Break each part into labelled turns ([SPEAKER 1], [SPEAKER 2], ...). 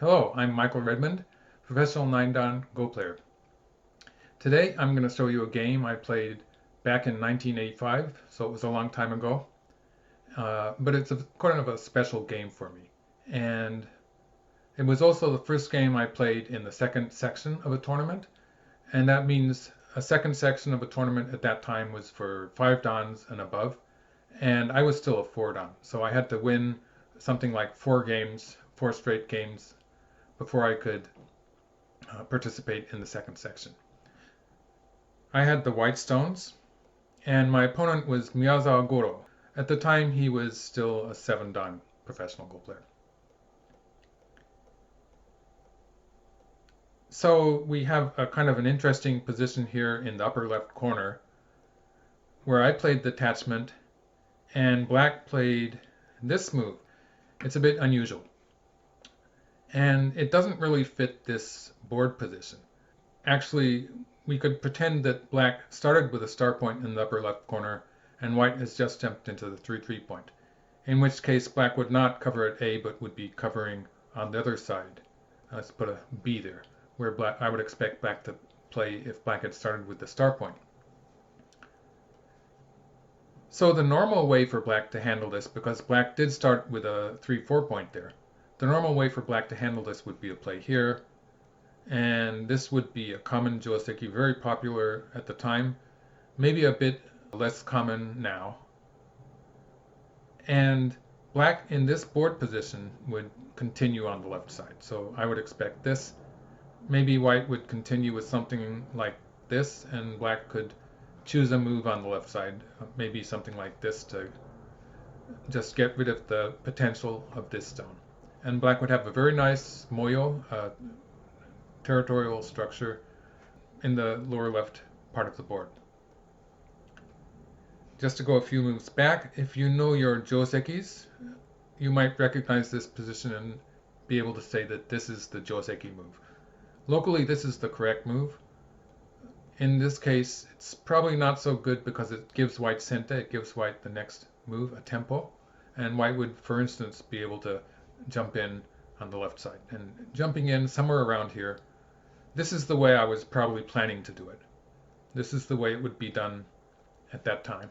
[SPEAKER 1] Hello, I'm Michael Redmond, professional 9-dan Go player. Today I'm going to show you a game I played back in 1985, so it was a long time ago. But it's kind of a special game for me. And it was also the first game I played in the second section of a tournament. And that means a second section of a tournament at that time was for 5 dans and above. And I was still a 4 dan. So I had to win something like 4 straight games before I could participate in the second section. I had the white stones, and my opponent was Miyazawa Goro. At the time, he was still a 7-dan professional Go player. So we have a kind of an interesting position here in the upper left corner, where I played the attachment, and black played this move. It's a bit unusual. And it doesn't really fit this board position. Actually, we could pretend that black started with a star point in the upper left corner and white has just jumped into the 3-3 point, in which case black would not cover at A but would be covering on the other side. Let's put a B there, where I would expect black to play if black had started with the star point. So the normal way for black to handle this, because black did start with a 3-4 point there, the normal way for black to handle this would be to play here, and this would be a common joseki, very popular at the time, maybe a bit less common now. And black in this board position would continue on the left side. So I would expect this. Maybe white would continue with something like this, and black could choose a move on the left side, maybe something like this to just get rid of the potential of this stone. And black would have a very nice moyo, territorial structure in the lower left part of the board. Just to go a few moves back, if you know your josekis, you might recognize this position and be able to say that this is the joseki move. Locally, this is the correct move. In this case, it's probably not so good because it gives white sente, it gives white the next move, a tempo, and white would, for instance, be able to jump in on the left side. And jumping in somewhere around here, this is the way I was probably planning to do it. This is the way it would be done at that time.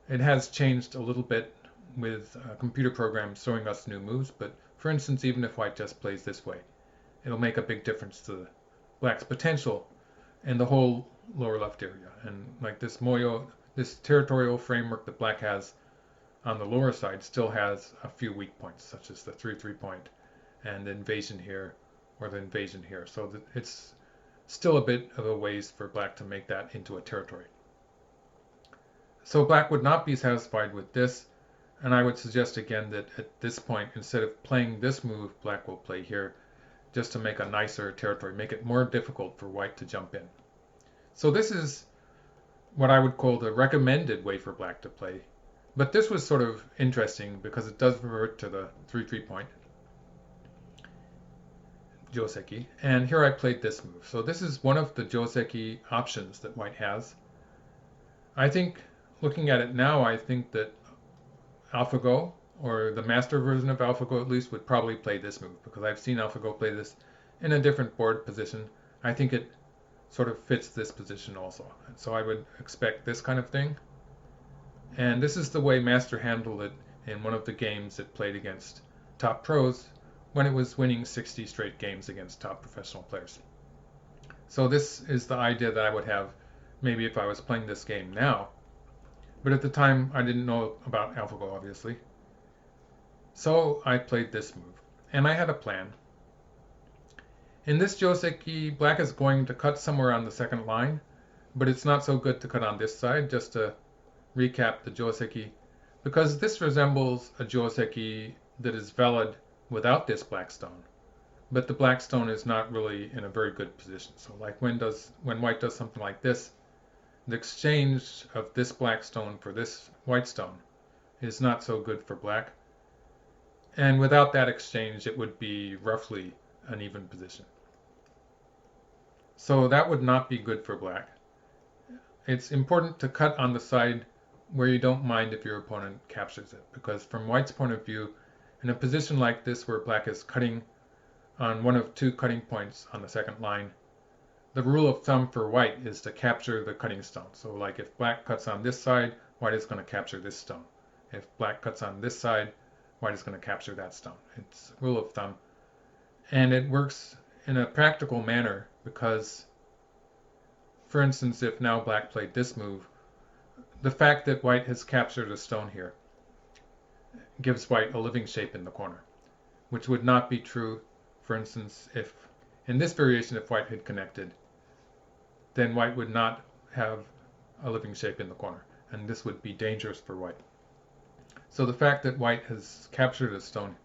[SPEAKER 1] It has changed a little bit with computer programs showing us new moves, but for instance, even if white just plays this way, it'll make a big difference to black's potential in the whole lower left area. And like this moyo, this territorial framework that black has on the lower side still has a few weak points, such as the 3-3 point and the invasion here or the invasion here. So it's still a bit of a ways for black to make that into a territory. So black would not be satisfied with this, and I would suggest again that at this point, instead of playing this move, black will play here just to make a nicer territory, make it more difficult for white to jump in. So this is what I would call the recommended way for black to play. But this was sort of interesting because it does revert to the 3-3 point joseki. And here I played this move. So this is one of the joseki options that white has. I think, looking at it now, I think that AlphaGo, or the master version of AlphaGo at least, would probably play this move, because I've seen AlphaGo play this in a different board position. I think it sort of fits this position also. And so I would expect this kind of thing. And this is the way Master handled it in one of the games it played against top pros when it was winning 60 straight games against top professional players. So this is the idea that I would have maybe if I was playing this game now. But at the time, I didn't know about AlphaGo, obviously. So I played this move. And I had a plan. In this joseki, black is going to cut somewhere on the second line, but it's not so good to cut on this side, just to recap the joseki, because this resembles a joseki that is valid without this black stone. But the black stone is not really in a very good position. So like when white does something like this, the exchange of this black stone for this white stone is not so good for black. And without that exchange, it would be roughly an even position. So that would not be good for black. It's important to cut on the side where you don't mind if your opponent captures it, because from white's point of view, in a position like this where black is cutting on one of two cutting points on the second line. The rule of thumb for white is to capture the cutting stone. So like if black cuts on this side, white is going to capture this stone. If black cuts on this side, white is going to capture that stone. It's a rule of thumb. And it works in a practical manner because, for instance, if now black played this move, the fact that white has captured a stone here gives white a living shape in the corner, which would not be true, for instance, if in this variation, if white had connected, then white would not have a living shape in the corner, and this would be dangerous for white. So the fact that white has captured a stone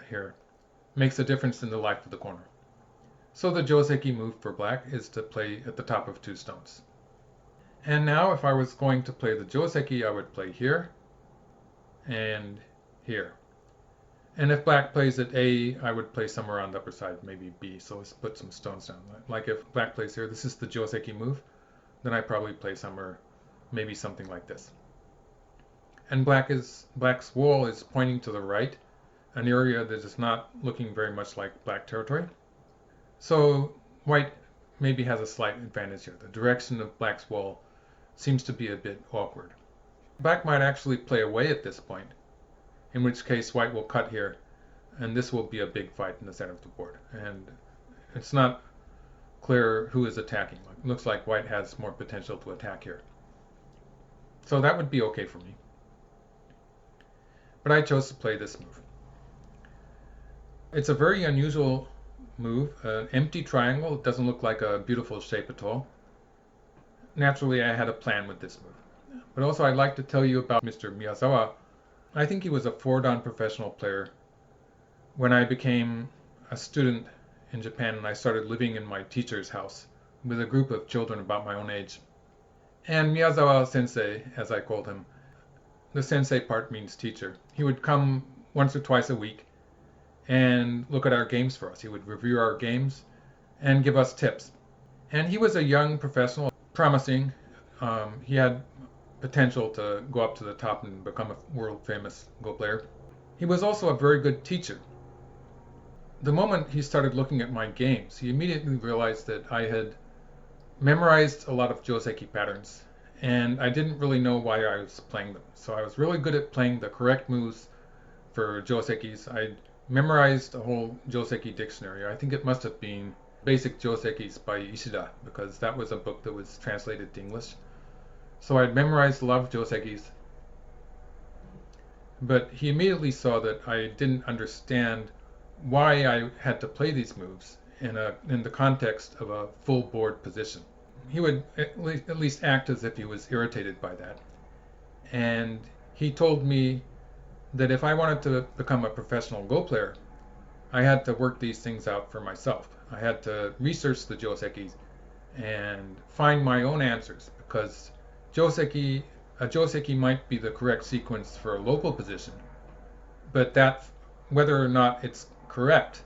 [SPEAKER 1] here makes a difference in the life of the corner. So the Joseki move for black is to play at the top of two stones. And now if I was going to play the Joseki, I would play here and here. And if black plays at A, I would play somewhere on the upper side, maybe B, so let's put some stones down. Like if black plays here, this is the Joseki move, then I probably play somewhere, maybe something like this. And black's wall is pointing to the right, an area that is not looking very much like black territory. So white maybe has a slight advantage here. The direction of black's wall seems to be a bit awkward. Black might actually play away at this point, in which case white will cut here, and this will be a big fight in the center of the board. And it's not clear who is attacking. It looks like white has more potential to attack here. So that would be okay for me. But I chose to play this move. It's a very unusual move, an empty triangle. It doesn't look like a beautiful shape at all. Naturally, I had a plan with this move. But also I'd like to tell you about Mr. Miyazawa. I think he was a four-dan professional player when I became a student in Japan and I started living in my teacher's house with a group of children about my own age. And Miyazawa sensei, as I called him, the sensei part means teacher. He would come once or twice a week and look at our games for us. He would review our games and give us tips. And he was a young professional, promising. He had potential to go up to the top and become a world-famous Go player. He was also a very good teacher. The moment he started looking at my games, he immediately realized that I had memorized a lot of Joseki patterns, and I didn't really know why I was playing them. So I was really good at playing the correct moves for Josekis. I memorized a whole Joseki dictionary. I think it must have been Basic Josekis by Ishida, because that was a book that was translated to English. So I'd memorized a lot of Josekis, but he immediately saw that I didn't understand why I had to play these moves in the context of a full board position. He would at least act as if he was irritated by that. And he told me that if I wanted to become a professional Go player, I had to work these things out for myself. I had to research the Josekis and find my own answers, because a Joseki might be the correct sequence for a local position, but that, whether or not it's correct,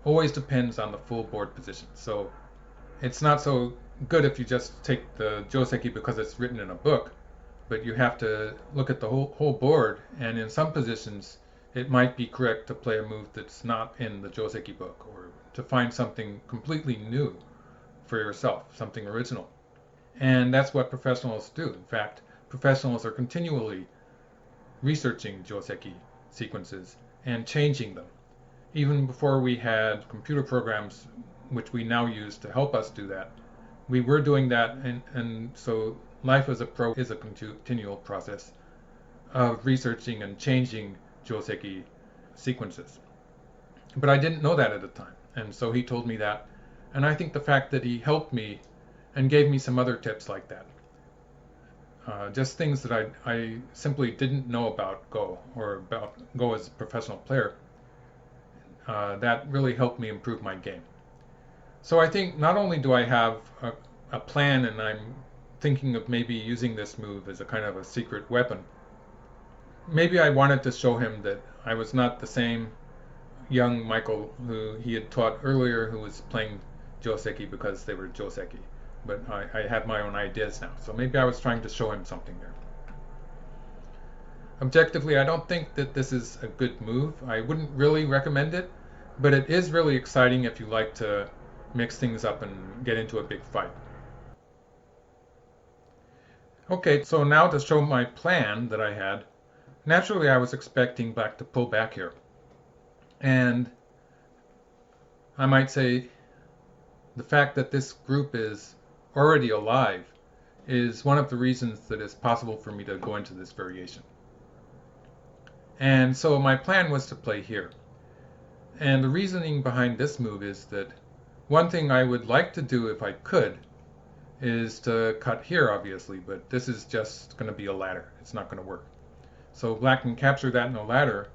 [SPEAKER 1] always depends on the full board position. So it's not so good if you just take the Joseki because it's written in a book, but you have to look at the whole board, and in some positions it might be correct to play a move that's not in the Joseki book, or to find something completely new for yourself, something original. And that's what professionals do. In fact, professionals are continually researching Joseki sequences and changing them. Even before we had computer programs, which we now use to help us do that, we were doing that, and so life as a pro is a continual process of researching and changing Joseki sequences. But I didn't know that at the time, and so he told me that. And I think the fact that he helped me and gave me some other tips like that, just things that I simply didn't know about Go, or about Go as a professional player, that really helped me improve my game. So I think not only do I have a plan, and I'm thinking of maybe using this move as a kind of a secret weapon, maybe I wanted to show him that I was not the same young Michael who he had taught earlier, who was playing Joseki because they were Joseki. But I had my own ideas now, so maybe I was trying to show him something there. Objectively, I don't think that this is a good move. I wouldn't really recommend it, But it is really exciting if you like to mix things up and get into a big fight. Okay, so now to show my plan that I had. Naturally, I was expecting black to pull back here. And I might say the fact that this group is already alive is one of the reasons that it's possible for me to go into this variation. And so my plan was to play here. And the reasoning behind this move is that one thing I would like to do if I could is to cut here, obviously, but this is just going to be a ladder. It's not going to work. So black can capture that in a ladder.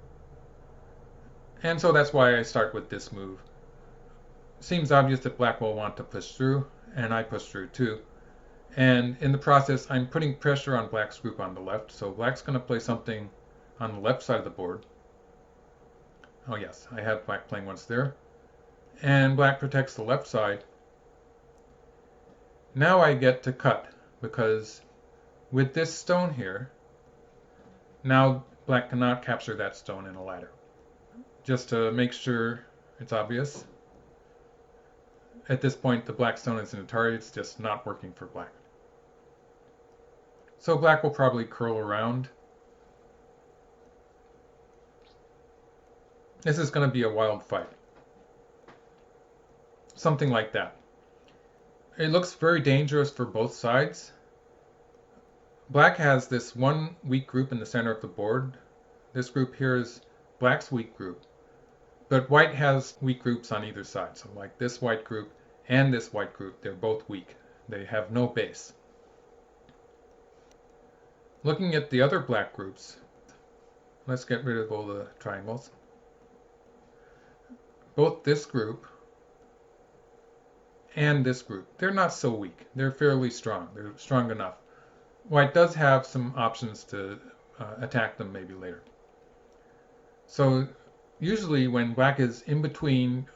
[SPEAKER 1] And so that's why I start with this move. Seems obvious that black will want to push through, and I push through too. And in the process, I'm putting pressure on black's group on the left. So black's going to play something on the left side of the board. Oh yes, I have black playing once there. And black protects the left side. Now I get to cut, because with this stone here, now black cannot capture that stone in a ladder. Just to make sure it's obvious, at this point the black stone is in a target, it's just not working for black. So black will probably curl around. This is going to be a wild fight. Something like that. It looks very dangerous for both sides. Black has this one weak group in the center of the board. This group here is black's weak group. But white has weak groups on either side. So like this white group and this white group, they're both weak. They have no base. Looking at the other black groups, let's get rid of all the triangles. Both this group and this group, they're not so weak. They're fairly strong. They're strong enough. White does have some options to attack them maybe later. So usually when black is in between,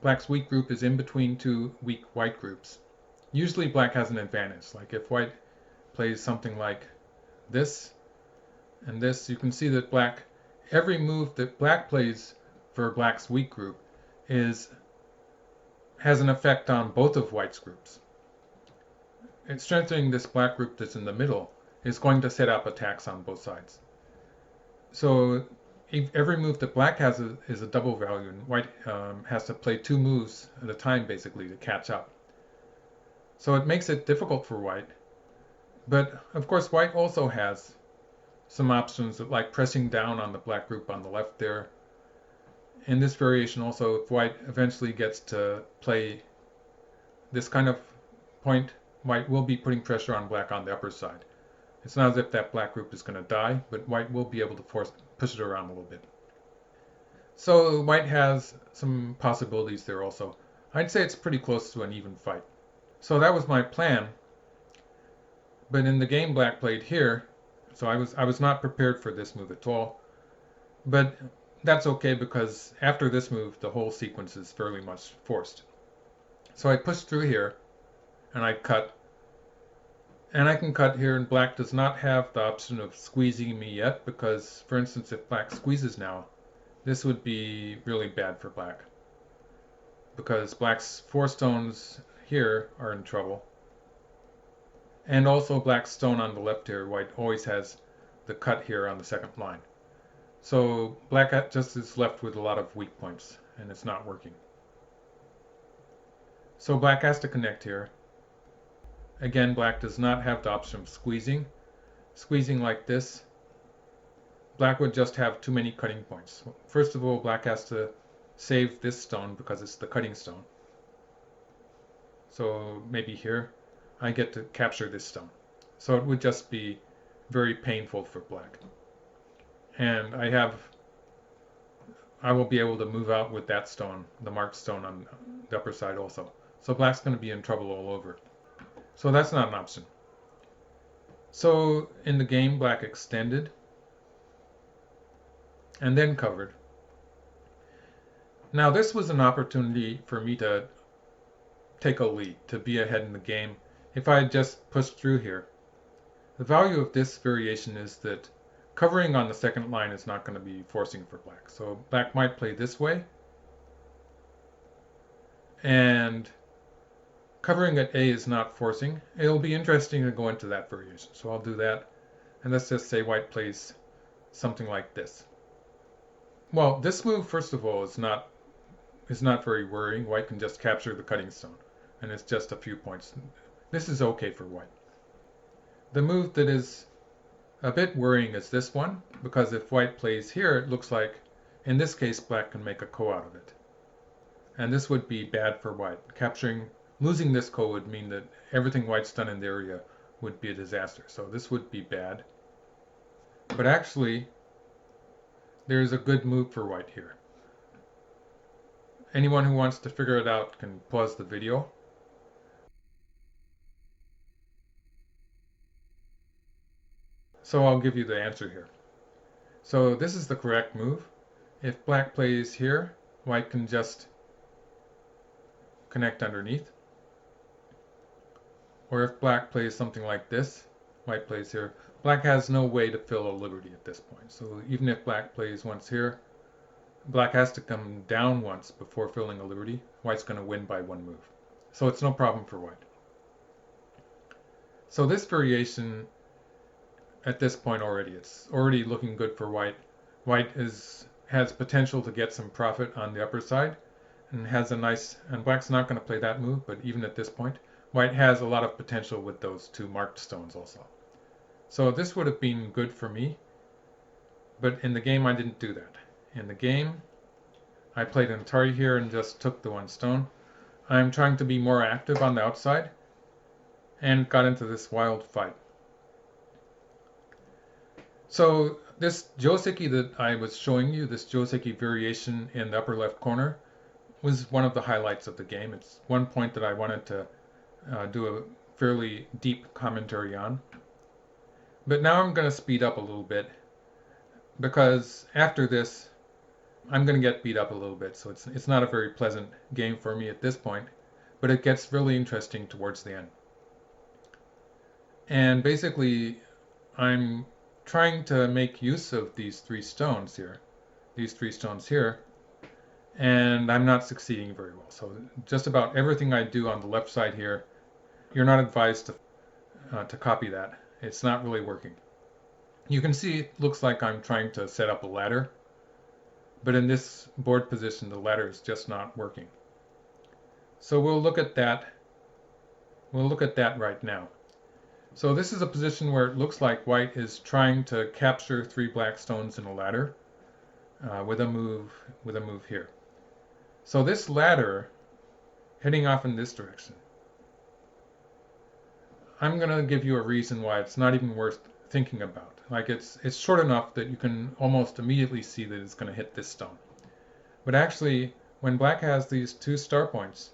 [SPEAKER 1] black's weak group is in between two weak white groups, usually black has an advantage. Like if white plays something like this and this, you can see that black, every move that black plays for black's weak group has an effect on both of white's groups. And strengthening this black group that's in the middle is going to set up attacks on both sides. So every move that black has is a double value, and white has to play two moves at a time basically to catch up. So it makes it difficult for white. But of course white also has some options like pressing down on the black group on the left there. In this variation also, if white eventually gets to play this kind of point, white will be putting pressure on black on the upper side. It's not as if that black group is going to die, but white will be able to push it around a little bit. So white has some possibilities there also. I'd say it's pretty close to an even fight. So that was my plan. But in the game black played here, so I was not prepared for this move at all. But that's okay, because after this move the whole sequence is fairly much forced. So I push through here and I cut. And I can cut here, and black does not have the option of squeezing me yet, because for instance if black squeezes now, this would be really bad for black, because black's 4 stones here are in trouble. And also black's stone on the left here, white always has the cut here on the second line. So black just is left with a lot of weak points, and it's not working. So black has to connect here. Again, black does not have the option of squeezing. Squeezing like this, black would just have too many cutting points. First of all, black has to save this stone because it's the cutting stone. So maybe here, I get to capture this stone. So it would just be very painful for black. And I will be able to move out with that stone, the marked stone on the upper side also. So black's going to be in trouble all over. So that's not an option. So in the game, black extended and then covered. Now this was an opportunity for me to take a lead, to be ahead in the game if I had just pushed through here. The value of this variation is that covering on the second line is not going to be forcing for black. So black might play this way, And covering at A is not forcing. It'll be interesting to go into that variation. So I'll do that. And let's just say white plays something like this. Well, this move, first of all, is not very worrying. White can just capture the cutting stone, and it's just a few points. This is okay for white. The move that is a bit worrying is this one, because if white plays here, it looks like, in this case, black can make a ko out of it. And this would be bad for white. Losing this ko would mean that everything white's done in the area would be a disaster. So this would be bad. But actually, there's a good move for white here. Anyone who wants to figure it out can pause the video. So I'll give you the answer here. So this is the correct move. If black plays here, white can just connect underneath. Or if black plays something like this, white plays here, black has no way to fill a liberty at this point. So even if black plays once here, black has to come down once before filling a liberty. White's going to win by one move. So it's no problem for white. So this variation, at this point already, it's already looking good for white. White has potential to get some profit on the upper side, and black's not going to play that move, but even at this point, white has a lot of potential with those two marked stones also. So this would have been good for me, but in the game I didn't do that. In the game, I played an Atari here and just took the one stone. I'm trying to be more active on the outside, and got into this wild fight. So this joseki that I was showing you, this joseki variation in the upper left corner, was one of the highlights of the game. It's one point that I wanted to do a fairly deep commentary on. But now I'm going to speed up a little bit, because after this I'm going to get beat up a little bit, so it's not a very pleasant game for me at this point, but it gets really interesting towards the end. And basically I'm trying to make use of these three stones here, and I'm not succeeding very well. So just about everything I do on the left side here, you're not advised to copy that. It's not really working. You can see it looks like I'm trying to set up a ladder, but in this board position the ladder is just not working. So we'll look at that right now. So this is a position where it looks like white is trying to capture three black stones in a ladder with a move here. So this ladder heading off in this direction, I'm going to give you a reason why it's not even worth thinking about. Like it's short enough that you can almost immediately see that it's going to hit this stone. But actually, when black has these two star points,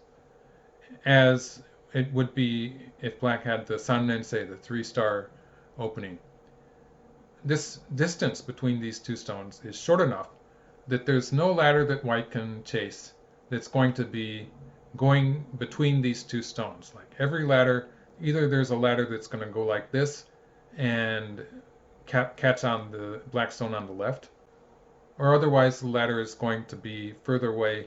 [SPEAKER 1] as it would be if black had the Sannensei, the 3-star opening, this distance between these two stones is short enough that there's no ladder that white can chase that's going to be going between these two stones. Like every ladder, either there's a ladder that's going to go like this and catch on the black stone on the left, or otherwise the ladder is going to be further away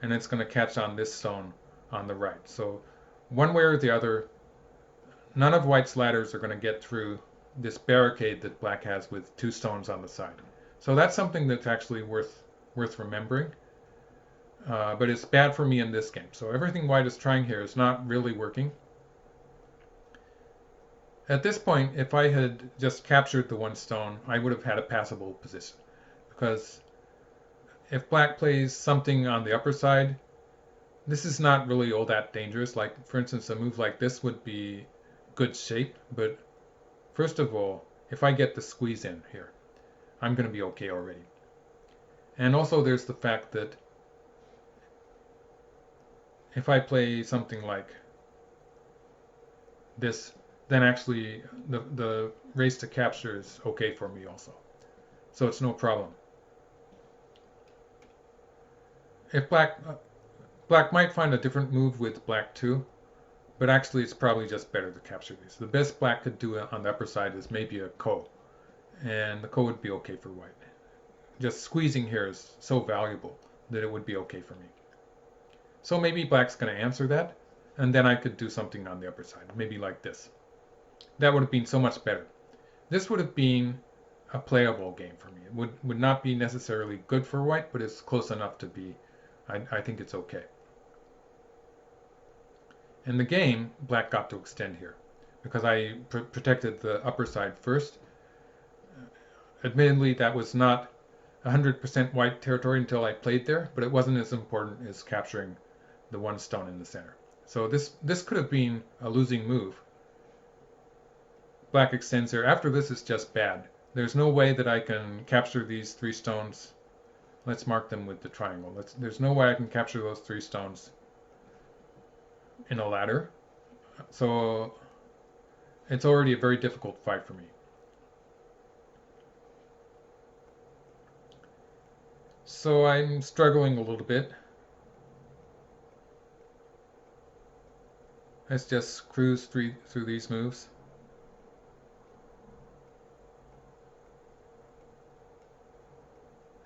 [SPEAKER 1] and it's going to catch on this stone on the right. So one way or the other, none of white's ladders are going to get through this barricade that black has with two stones on the side. So that's something that's actually worth remembering. But it's bad for me in this game. So everything white is trying here is not really working. At this point, if I had just captured the one stone, I would have had a passable position. Because if black plays something on the upper side, this is not really all that dangerous. Like, for instance, a move like this would be good shape. But first of all, if I get the squeeze in here, I'm going to be okay already. And also there's the fact that if I play something like this, then actually the race to capture is okay for me also. So it's no problem. If black might find a different move with black too, but actually it's probably just better to capture these. The best black could do on the upper side is maybe a ko, and the ko would be okay for white. Just squeezing here is so valuable that it would be okay for me. So maybe black's going to answer that, and then I could do something on the upper side, maybe like this. That would have been so much better. This would have been a playable game for me. It would not be necessarily good for white, but it's close enough to be, I think it's okay. In the game, black got to extend here because I protected the upper side first. Admittedly, that was not 100% white territory until I played there, but it wasn't as important as capturing the one stone in the center. So this could have been a losing move. Black extends here. After this, it's just bad. There's no way that I can capture these 3 stones. Let's mark them with the triangle. There's no way I can capture those 3 stones in a ladder. So it's already a very difficult fight for me. So I'm struggling a little bit. Let's just cruise through these moves.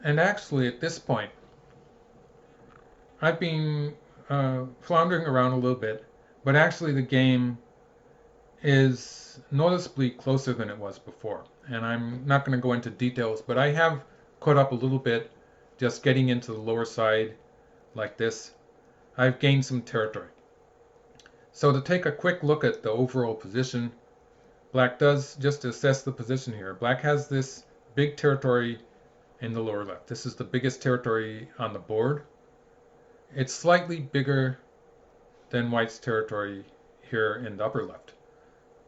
[SPEAKER 1] And actually, at this point, I've been floundering around a little bit, but actually the game is noticeably closer than it was before. And I'm not going to go into details, but I have caught up a little bit, just getting into the lower side like this. I've gained some territory. So to take a quick look at the overall position, black does, just to assess the position here, black has this big territory in the lower left. This is the biggest territory on the board. It's slightly bigger than white's territory here in the upper left.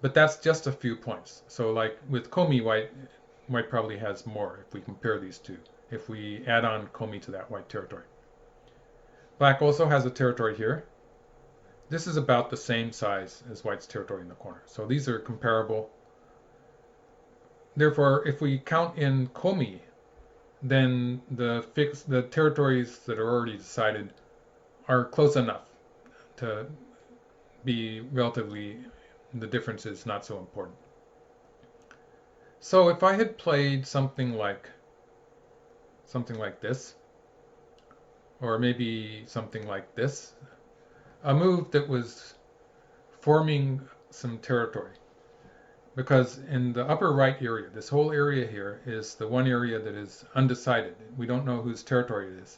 [SPEAKER 1] But that's just a few points. So like with Komi, white probably has more if we compare these two, if we add on Komi to that white territory. Black also has a territory here. This is about the same size as white's territory in the corner. So these are comparable. Therefore, if we count in Komi, then the territories that are already decided are close enough to be relatively, the difference is not so important. So if I had played something like this, or maybe something like this, a move that was forming some territory, because in the upper right area, this whole area here is the one area that is undecided. We don't know whose territory it is.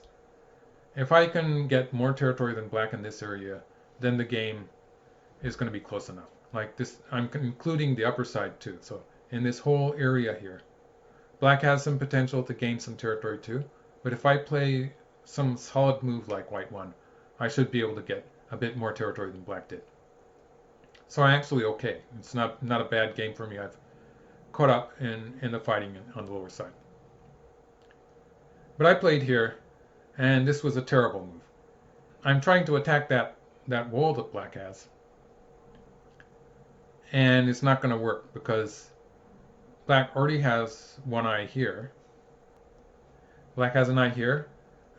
[SPEAKER 1] If I can get more territory than black in this area, then the game is going to be close enough. Like this, I'm including the upper side too. So in this whole area here, black has some potential to gain some territory too. But if I play some solid move like white won, I should be able to get a bit more territory than black did. So I'm actually okay. It's not a bad game for me. I've caught up in the fighting on the lower side. But I played here, and this was a terrible move. I'm trying to attack that wall that black has, and it's not going to work because black already has one eye here. Black has an eye here,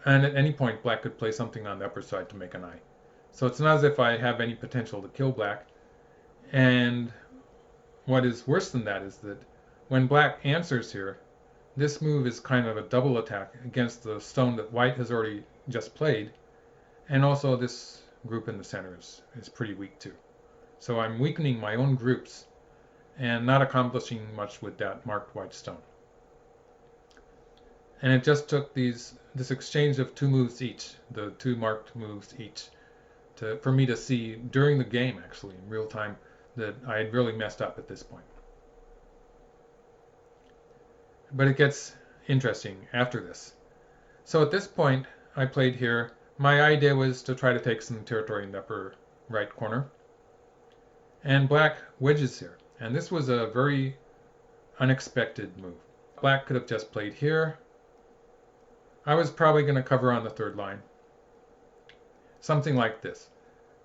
[SPEAKER 1] and at any point black could play something on the upper side to make an eye. So it's not as if I have any potential to kill black. And what is worse than that is that when black answers here, this move is kind of a double attack against the stone that white has already just played, and also this group in the center is pretty weak too. So I'm weakening my own groups and not accomplishing much with that marked white stone. And it just took this exchange of 2 moves each, the 2 marked moves each, for me to see during the game, actually, in real time, that I had really messed up at this point. But it gets interesting after this. So at this point, I played here. My idea was to try to take some territory in the upper right corner. And black wedges here. And this was a very unexpected move. Black could have just played here. I was probably going to cover on the 3rd line. Something like this.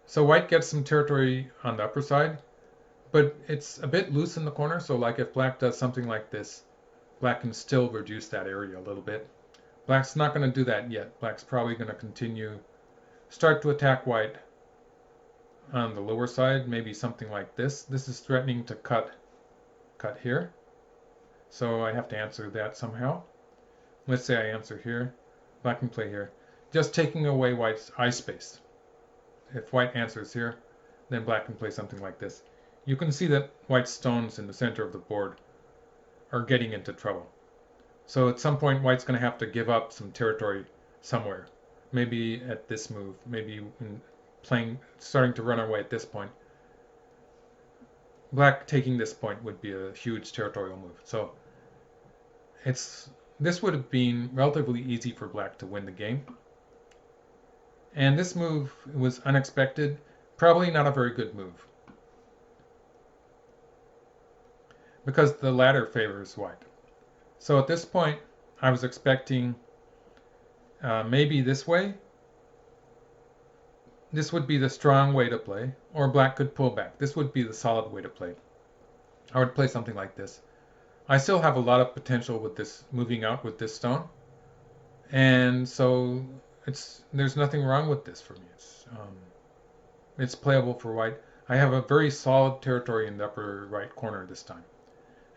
[SPEAKER 1] So white gets some territory on the upper side, but it's a bit loose in the corner, so like if black does something like this, black can still reduce that area a little bit. Black's not going to do that yet. Black's probably going to start to attack white on the lower side, maybe something like this. This is threatening to cut here, so I have to answer that somehow. Let's say I answer here. Black can play here, just taking away white's eye space. if white answers here, then black can play something like this. You can see that white's stones in the center of the board are getting into trouble. So at some point, white's going to have to give up some territory somewhere. Maybe at this move, maybe in starting to run away at this point. Black taking this point would be a huge territorial move. So this would have been relatively easy for black to win the game. And this move was unexpected, probably not a very good move, because the ladder favors white. So at this point, I was expecting maybe this way. This would be the strong way to play, or black could pull back. This would be the solid way to play. I would play something like this. I still have a lot of potential with this moving out with this stone, and so there's nothing wrong with this for me. It's playable for white. I have a very solid territory in the upper right corner this time,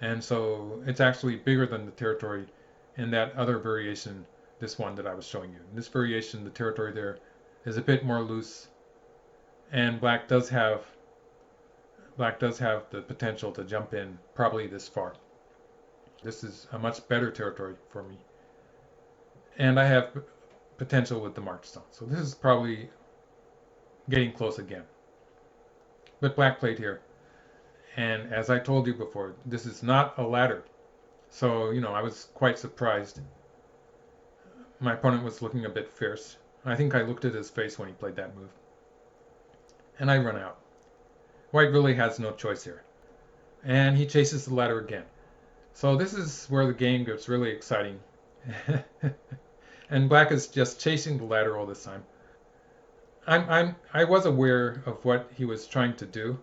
[SPEAKER 1] and so it's actually bigger than the territory in that other variation, this one that I was showing you. In this variation, the territory there is a bit more loose, and black does have the potential to jump in probably this far. This is a much better territory for me, and I have potential with the marked stone. So this is probably getting close again. But black played here, and as I told you before, this is not a ladder. So, I was quite surprised. My opponent was looking a bit fierce. I think I looked at his face when he played that move. And I run out. White really has no choice here. And he chases the ladder again. So this is where the game gets really exciting. And black is just chasing the ladder all this time. I was aware of what he was trying to do,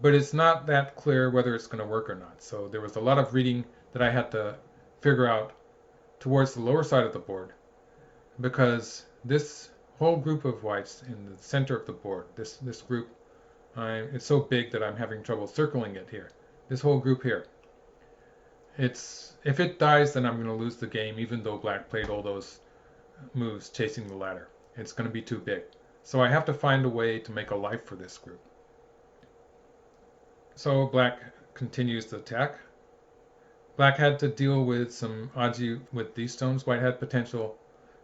[SPEAKER 1] but it's not that clear whether it's going to work or not. So there was a lot of reading that I had to figure out towards the lower side of the board, because this whole group of whites in the center of the board, this group, it's so big that I'm having trouble circling it here. This whole group here, if it dies, then I'm going to lose the game, even though black played all those moves chasing the ladder. It's going to be too big. So I have to find a way to make a life for this group. So black continues the attack. Black had to deal with some aji with these stones. White had potential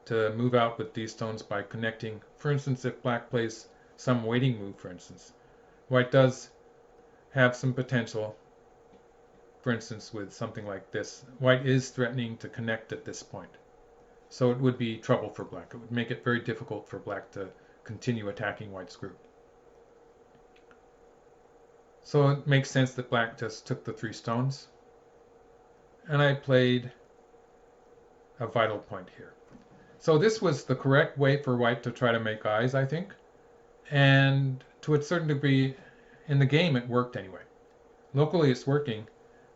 [SPEAKER 1] to move out with these stones by connecting. For instance, if black plays some waiting move, for instance, white does have some potential. For instance, with something like this, white is threatening to connect at this point. So it would be trouble for black. It would make it very difficult for black to continue attacking white's group. So it makes sense that black just took the 3 stones. And I played a vital point here. So this was the correct way for white to try to make eyes, I think. And to a certain degree, in the game, it worked anyway. Locally, it's working,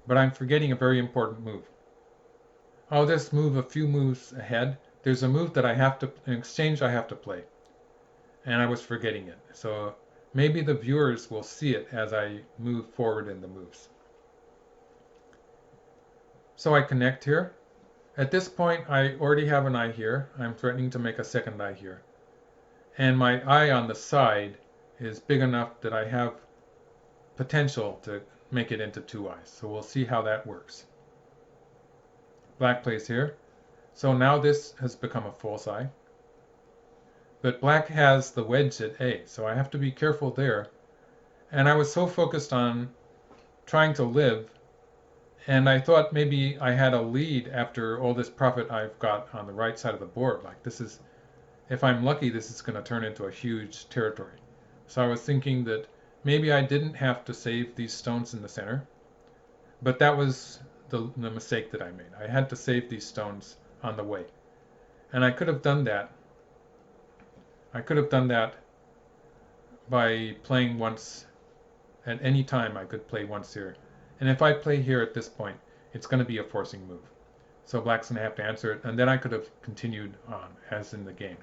[SPEAKER 1] but I'm forgetting a very important move. I'll just move a few moves ahead. There's a move that in exchange, I have to play. And I was forgetting it. So maybe the viewers will see it as I move forward in the moves. So I connect here. At this point, I already have an eye here. I'm threatening to make a second eye here. And my eye on the side is big enough that I have potential to make it into 2 eyes. So we'll see how that works. Black plays here. So now this has become a false eye. But black has the wedge at A, so I have to be careful there. And I was so focused on trying to live, and I thought maybe I had a lead after all this profit I've got on the right side of the board. Like if I'm lucky, this is going to turn into a huge territory. So I was thinking that maybe I didn't have to save these stones in the center, but that was the mistake that I made. I had to save these stones on the way. And I could have done that. I could have done that by playing once. At any time, I could play once here. And if I play here at this point, it's going to be a forcing move. So black's going to have to answer it, and then I could have continued on, as in the game.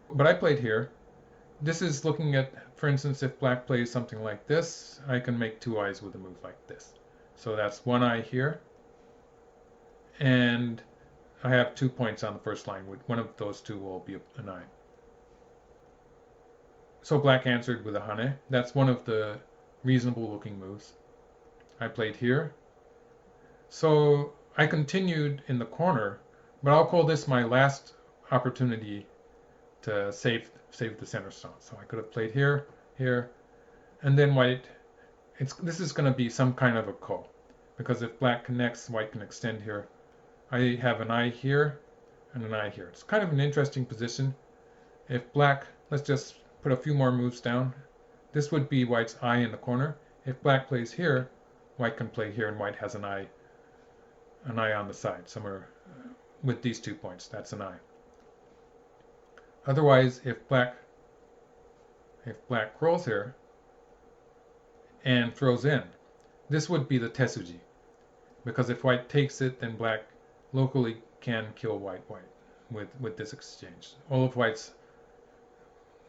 [SPEAKER 1] But I played here. This is looking at, for instance, if black plays something like this, I can make 2 eyes with a move like this. So that's 1 eye here. And I have 2 points on the first line. One of those 2 will be an eye. So black answered with a hane. That's one of the reasonable looking moves. I played here. So I continued in the corner, but I'll call this my last opportunity to save the center stone. So I could have played here, here, and then white. This is going to be some kind of a ko, because if black connects, white can extend here. I have an eye here and an eye here. It's kind of an interesting position. If black, let's just put a few more moves down. This would be white's eye in the corner. If black plays here, white can play here, and white has an eye on the side, somewhere with these 2 points. That's an eye. Otherwise, if black rolls here and throws in, this would be the tesuji, because if white takes it, then black locally can kill white with this exchange. All of white's,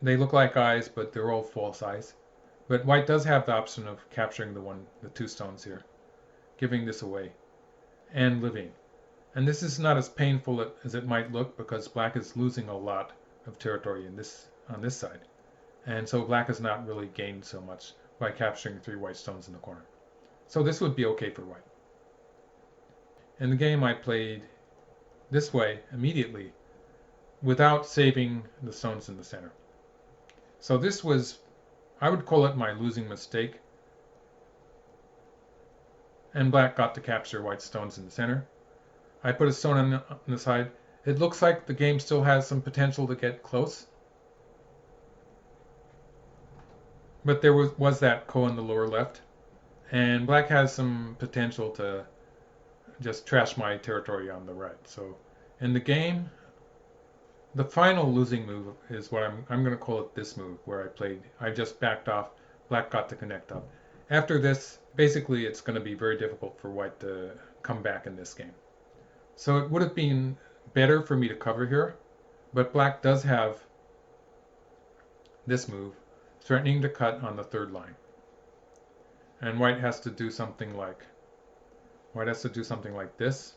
[SPEAKER 1] they look like eyes, but they're all false eyes. But white does have the option of capturing the 2 stones here, giving this away, and living. And this is not as painful as it might look, because black is losing a lot of territory on this side. And so black has not really gained so much by capturing 3 white stones in the corner. So this would be okay for white. In the game, I played this way immediately without saving the stones in the center. So this was, I would call it my losing mistake. And black got to capture white stones in the center. I put a stone on the side. It looks like the game still has some potential to get close. But there was that ko in the lower left. And black has some potential to just trash my territory on the right. So in the game, the final losing move is what I'm going to call it this move, where I just backed off, black got to connect up. After this, basically it's going to be very difficult for white to come back in this game. So it would have been better for me to cover here, but black does have this move, threatening to cut on the 3rd line. And white has to do something like this,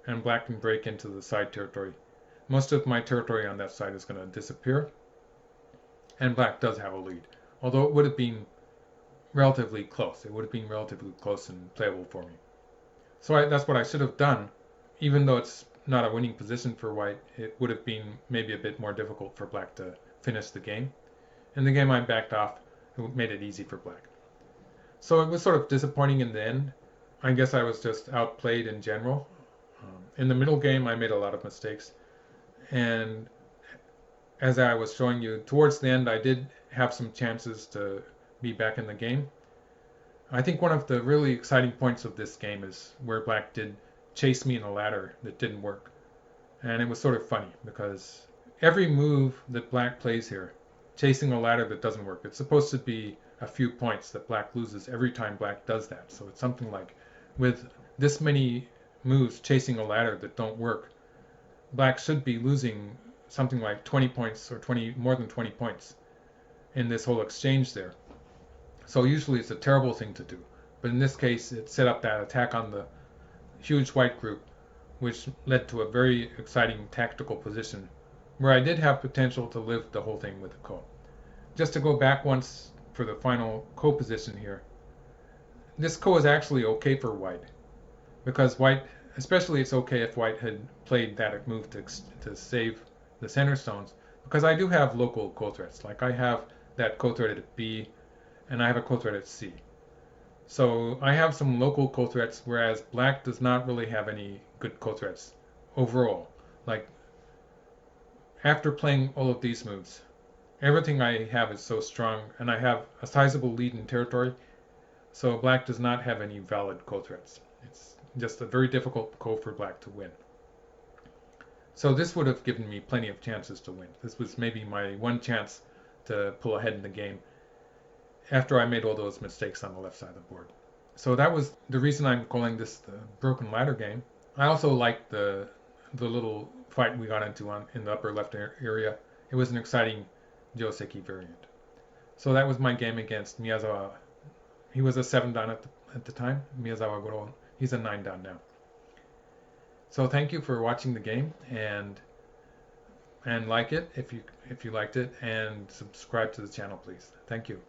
[SPEAKER 1] and black can break into the side territory. Most of my territory on that side is going to disappear, and black does have a lead, although it would have been relatively close. It would have been relatively close and playable for me. So that's what I should have done. Even though it's not a winning position for white, it would have been maybe a bit more difficult for black to finish the game. In the game I backed off, it made it easy for black. So it was sort of disappointing in the end. I guess I was just outplayed in general. In the middle game, I made a lot of mistakes. And as I was showing you, towards the end, I did have some chances to be back in the game. I think one of the really exciting points of this game is where black did chase me in a ladder that didn't work. And it was sort of funny, because every move that black plays here, chasing a ladder that doesn't work, it's supposed to be a few points that black loses every time black does that. So it's something like, with this many moves chasing a ladder that don't work, black should be losing something like 20 points or more than 20 points in this whole exchange there. So usually it's a terrible thing to do. But in this case, it set up that attack on the huge white group, which led to a very exciting tactical position where I did have potential to live the whole thing with a ko. Just to go back once for the final ko position here. This ko is actually okay for white, because white, especially it's okay if white had played that move to save the center stones, because I do have local ko threats. Like I have that ko threat at B, and I have a ko threat at C. So I have some local ko threats, whereas black does not really have any good ko threats overall. Like after playing all of these moves, everything I have is so strong, and I have a sizable lead in territory, so black does not have any valid ko threats. It's just a very difficult ko for black to win. So this would have given me plenty of chances to win. This was maybe my one chance to pull ahead in the game after I made all those mistakes on the left side of the board. So that was the reason I'm calling this the broken ladder game. I also liked the little fight we got into in the upper left area. It was an exciting Joseki variant. So that was my game against Miyazawa. He was a 7 dan at the time, Miyazawa Goro. He's a 9 dan now. So thank you for watching the game, and and like it if you liked it, and subscribe to the channel, please. Thank you.